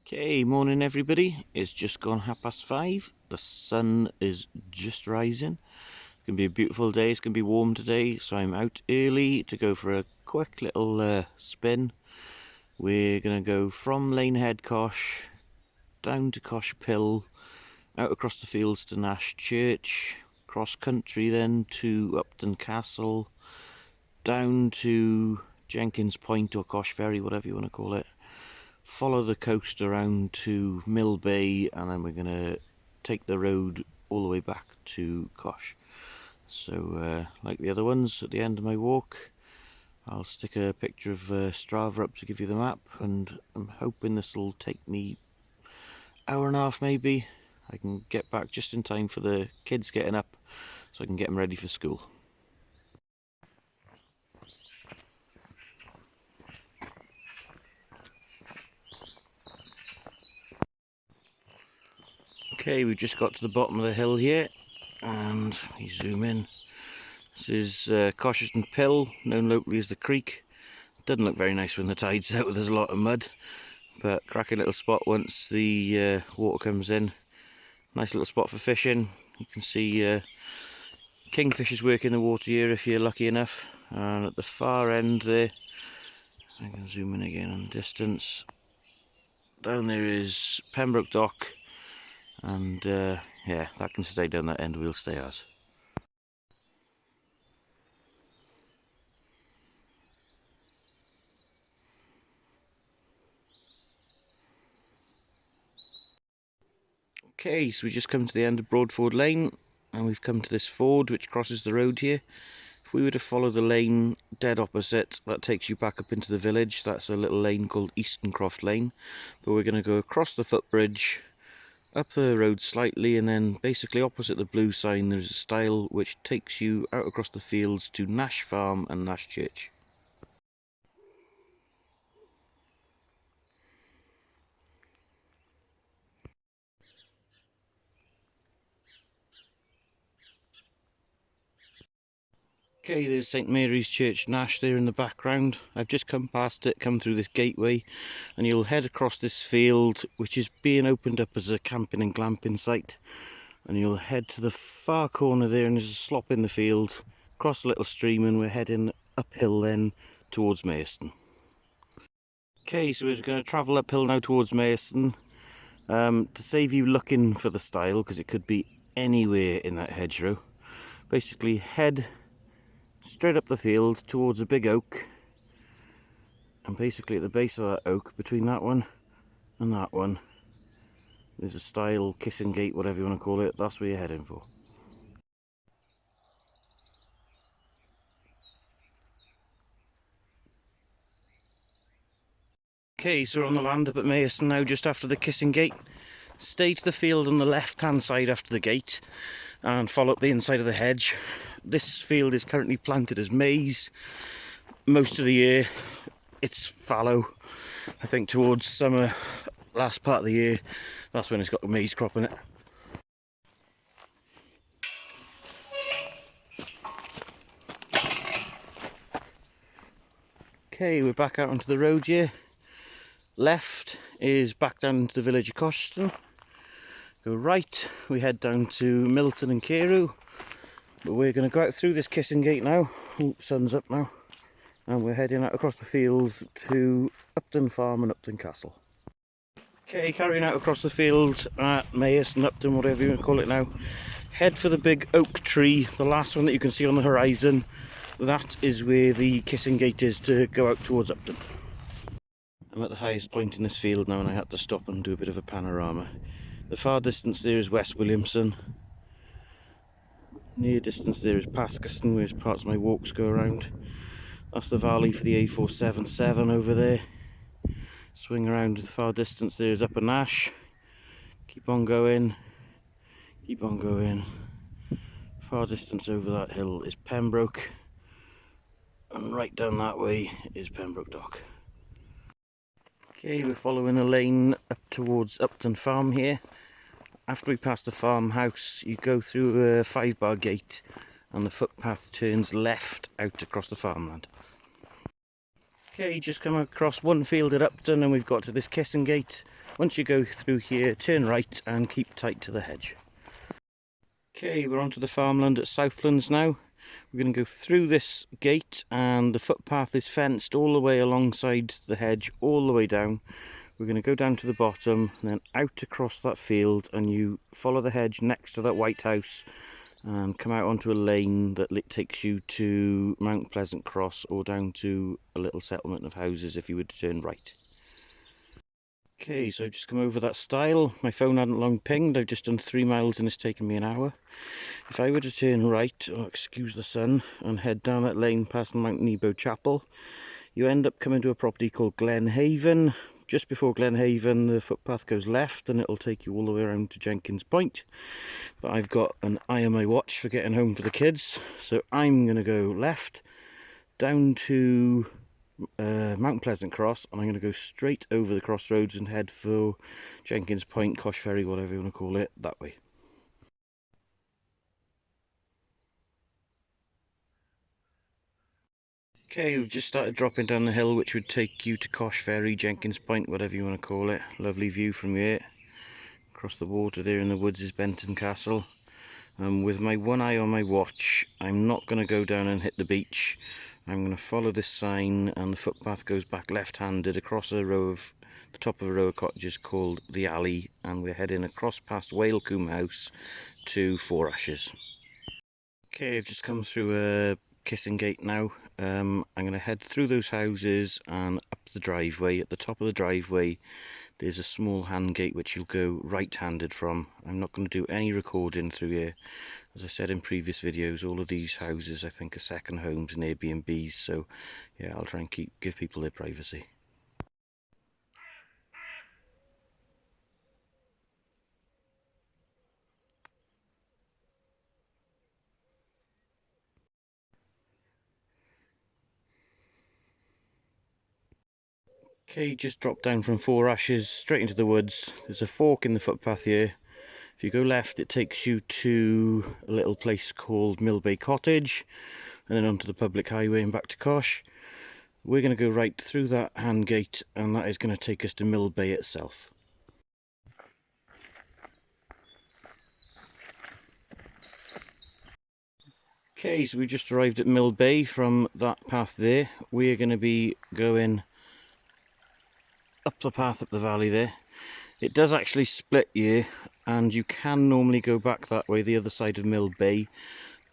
Okay, morning everybody. It's just gone 5:30. The sun is just rising. It's going to be a beautiful day. It's going to be warm today, so I'm out early to go for a quick little spin. We're going to go from Lane Head Cosh down to Cosh Pill, out across the fields to Nash Church, cross country then to Upton Castle, down to Jenkins Point or Cosh Ferry, whatever you want to call it. Follow the coast around to Mill Bay, and then we're going to take the road all the way back to Cosh. So like the other ones, at the end of my walk I'll stick a picture of Strava up to give you the map, and I'm hoping this will take me hour and a half maybe. I can get back just in time for the kids getting up so I can get them ready for school. Okay, we've just got to the bottom of the hill here, and we zoom in. This is Cosheston Pill, known locally as the creek. Doesn't look very nice when the tide's out, there's a lot of mud, but cracking little spot once the water comes in. Nice little spot for fishing. You can see kingfishers work in the water here if you're lucky enough. And at the far end there, I can zoom in again on distance. Down there is Pembroke Dock. And yeah, that can stay down that end, we'll stay as. Okay, so we just come to the end of Broadford Lane, and we've come to this ford which crosses the road here. If we were to follow the lane dead opposite, that takes you back up into the village. That's a little lane called Eastoncroft Lane, but we're going to go across the footbridge, up the road slightly, and then basically opposite the blue sign there's a stile which takes you out across the fields to Nash Farm and Nash Church. Okay, there's St Mary's Church Nash there in the background. I've just come past it, come through this gateway, and you'll head across this field which is being opened up as a camping and glamping site. And you'll head to the far corner there, and there's a slop in the field, cross a little stream, and we're heading uphill then towards Mayston. Okay, so we're going to travel uphill now towards Mayston. To save you looking for the stile, because it could be anywhere in that hedgerow, basically head straight up the field towards a big oak, and basically at the base of that oak, between that one and that one, there's a stile, kissing gate, whatever you want to call it. That's where you're heading for. Okay, so we're on the land up at Mayston now, just after the kissing gate. Stay to the field on the left hand side after the gate and follow up the inside of the hedge. This field is currently planted as maize. Most of the year it's fallow. I think towards summer, last part of the year, that's when it's got a maize crop in it. Okay, we're back out onto the road here. Left is back down into the village of Cosheston. Go right, we head down to Milton and Carew. But we're going to go out through this kissing gate now. Oh, sun's up now. And we're heading out across the fields to Upton Farm and Upton Castle. Okay, carrying out across the fields at Mayston, Upton, whatever you want to call it now. Head for the big oak tree, the last one that you can see on the horizon. That is where the kissing gate is to go out towards Upton. I'm at the highest point in this field now, and I had to stop and do a bit of a panorama. The far distance there is West Williamson. Near distance there is Pascaston, where parts of my walks go around. That's the valley for the A477 over there. Swing around to the far distance there is Upper Nash. Keep on going. Keep on going. Far distance over that hill is Pembroke. And right down that way is Pembroke Dock. Okay, we're following a lane up towards Upton Farm here. After we pass the farmhouse, you go through a 5-bar gate and the footpath turns left out across the farmland. Okay, just come across one field at Upton and we've got to this kissing gate. Once you go through here, turn right and keep tight to the hedge. Okay, we're onto the farmland at Southlands now. We're going to go through this gate, and the footpath is fenced all the way alongside the hedge, all the way down. We're going to go down to the bottom and then out across that field, and you follow the hedge next to that white house and come out onto a lane that takes you to Mount Pleasant Cross, or down to a little settlement of houses if you were to turn right. Okay, so I've just come over that stile. My phone hadn't long pinged. I've just done 3 miles and it's taken me an hour. If I were to turn right, oh, excuse the sun, and head down that lane past Mount Nebo Chapel, you end up coming to a property called Glenhaven. Just before Glenhaven, the footpath goes left and it'll take you all the way around to Jenkins Point. But I've got an eye on my watch for getting home for the kids, so I'm going to go left down to Mount Pleasant Cross, and I'm going to go straight over the crossroads and head for Jenkins Point, Cosh Ferry, whatever you want to call it, that way. Okay, we've just started dropping down the hill, which would take you to Cosh Ferry, Jenkins Point, whatever you want to call it. Lovely view from here. Across the water there in the woods is Benton Castle. With my one eye on my watch, I'm not going to go down and hit the beach. I'm going to follow this sign, and the footpath goes back left-handed across the top of a row of cottages called the Alley, and we're heading across past Whalecombe House to Four Ashes. Okay, I've just come through a kissing gate now. I'm going to head through those houses and up the driveway. At the top of the driveway there's a small hand gate which you'll go right-handed from. I'm not going to do any recording through here. As I said in previous videos, all of these houses I think are second homes and Airbnbs, so yeah, I'll try and give people their privacy. Okay, just dropped down from Four Ashes straight into the woods. There's a fork in the footpath here. If you go left, it takes you to a little place called Millbay Cottage, and then onto the public highway and back to Cosh. We're going to go right through that hand gate, and that is going to take us to Millbay itself. Okay, so we just arrived at Millbay from that path there. We're going to be going up the path up the valley there. It does actually split here, and you can normally go back that way, the other side of Millbay,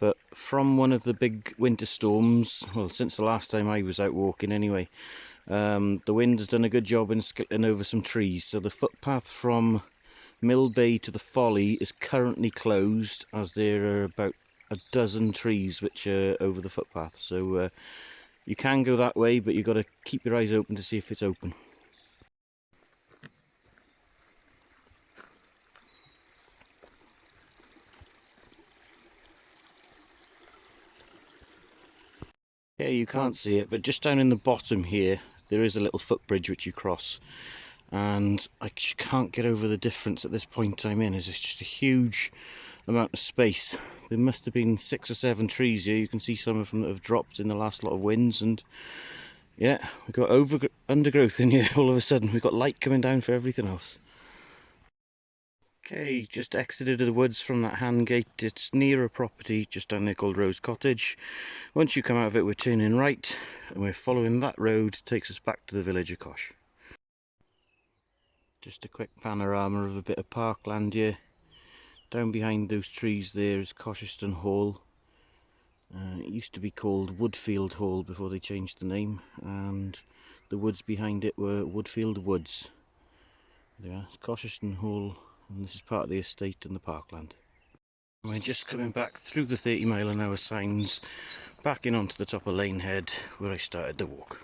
but from one of the big winter storms, well, since the last time I was out walking anyway, the wind has done a good job in skipping over some trees, so the footpath from Millbay to the Folly is currently closed, as there are about a dozen trees which are over the footpath. So you can go that way, but you've got to keep your eyes open to see if it's open. Yeah, you can't see it, but just down in the bottom here there is a little footbridge which you cross, and I can't get over the difference at this point I'm in. It's just a huge amount of space. There must have been 6 or 7 trees here. You can see some of them that have dropped in the last lot of winds, and yeah, we've got undergrowth in here all of a sudden. We've got light coming down for everything else. Okay, just exited the woods from that hand gate. It's near a property just down there called Rose Cottage. Once you come out of it, we're turning right, and we're following that road. It takes us back to the village of Cosh. Just a quick panorama of a bit of parkland here. Down behind those trees there is Cosheston Hall. It used to be called Woodfield Hall before they changed the name, and the woods behind it were Woodfield Woods. There are Cosheston Hall, and this is part of the estate and the parkland. We're just coming back through the 30-mile-an-hour signs, back in onto the top of Lane Head where I started the walk.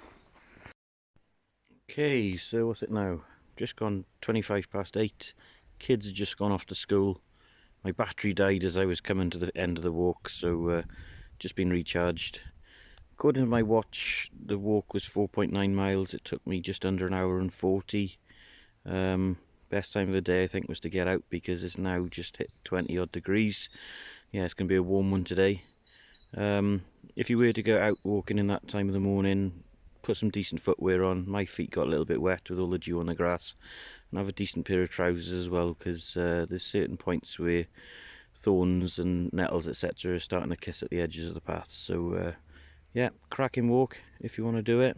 Okay, so what's it now? Just gone 8:25. Kids have just gone off to school. My battery died as I was coming to the end of the walk, so just been recharged. According to my watch, the walk was 4.9 miles. It took me just under an hour and 40. Best time of the day I think was to get out, because it's now just hit 20 odd degrees. Yeah, it's going to be a warm one today. If you were to go out walking in that time of the morning, put some decent footwear on. My feet got a little bit wet with all the dew on the grass, and have a decent pair of trousers as well, because there's certain points where thorns and nettles etc are starting to kiss at the edges of the path. So yeah, cracking walk if you want to do it.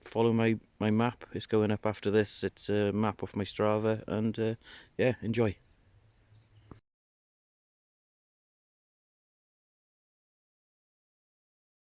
Follow my map, it's going up after this. It's a map off my Strava, and yeah, enjoy.